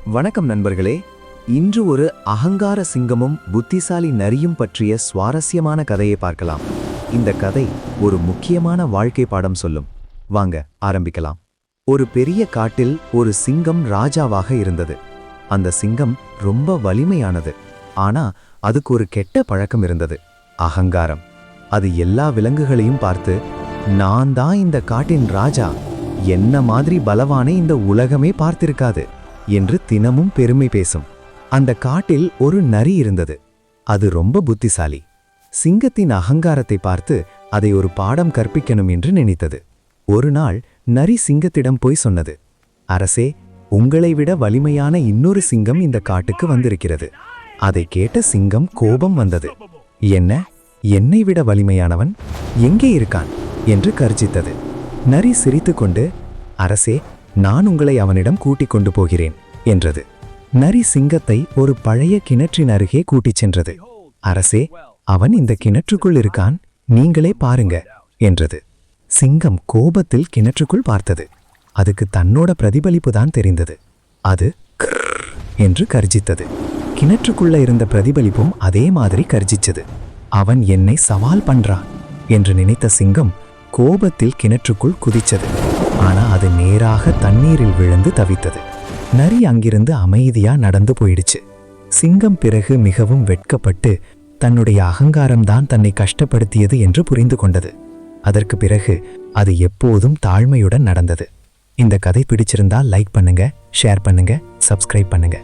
வணக்கம் நண்பர்களே. இன்று ஒரு அகங்கார சிங்கமும் புத்திசாலி நரியும் பற்றிய சுவாரஸ்யமான கதையை பார்க்கலாம். இந்த கதை ஒரு முக்கியமான வாழ்க்கை பாடம் சொல்லும். வாங்க ஆரம்பிக்கலாம். ஒரு பெரிய காட்டில் ஒரு சிங்கம் ராஜாவாக இருந்தது. அந்த சிங்கம் ரொம்ப வலிமையானது. ஆனா அதுக்கு ஒரு கெட்ட பழக்கம் இருந்தது, அகங்காரம். அது எல்லா விலங்குகளையும் பார்த்து, நான் தான் இந்த காட்டின் ராஜா, என்ன மாதிரி பலவானே இந்த உலகமே பார்த்திருக்காது என்று தினமும் பெருமை பேசும். அந்த காட்டில் ஒரு நரி இருந்தது. அது ரொம்ப புத்திசாலி. சிங்கத்தின் அகங்காரத்தை பார்த்து அதை ஒரு பாடம் கற்பிக்கணும் என்று நினைத்தது. ஒரு நாள் நரி சிங்கத்திடம் போய் சொன்னது, அரசே, உங்களை விட வலிமையான இன்னொரு சிங்கம் இந்த காட்டுக்கு வந்திருக்கிறது. அதை கேட்ட சிங்கம் கோபம் வந்தது. என்ன, என்னை விட வலிமையானவன் எங்கே இருக்கான் என்று கர்ஜித்தது. நரி சிரித்துக்கொண்டு, அரசே, நான் உங்களை அவனிடம் கூட்டிக் கொண்டு போகிறேன் என்றது. நரி சிங்கத்தை ஒரு பழைய கிணற்றின் அருகே கூட்டிச் சென்றது. அரசே, அவன் இந்த கிணற்றுக்குள் இருக்கான், நீங்களே பாருங்க என்றது. சிங்கம் கோபத்தில் கிணற்றுக்குள் பார்த்தது. அதுக்கு தன்னோட பிரதிபலிப்பு தான் தெரிந்தது. அது கிர் என்று கர்ஜித்தது. கிணற்றுக்குள்ள இருந்த பிரதிபலிப்பும் அதே மாதிரி கர்ஜிச்சது. அவன் என்னை சவால் பண்றான் என்று நினைத்த சிங்கம் கோபத்தில் கிணற்றுக்குள் குதிச்சது. ஆனா அது நேராக தண்ணீரில் விழுந்து தவித்தது. நரி அங்கிருந்து அமைதியா நடந்து போயிடுச்சு. சிங்கம் பிறகு மிகவும் வெட்கப்பட்டு தன்னுடைய அகங்காரம்தான் தன்னை கஷ்டப்படுத்தியது என்று புரிந்து கொண்டது. அதற்கு பிறகு அது எப்போதும் தாழ்மையுடன் நடந்தது. இந்த கதை பிடிச்சிருந்தா லைக் பண்ணுங்க, ஷேர் பண்ணுங்க, சப்ஸ்கிரைப் பண்ணுங்க.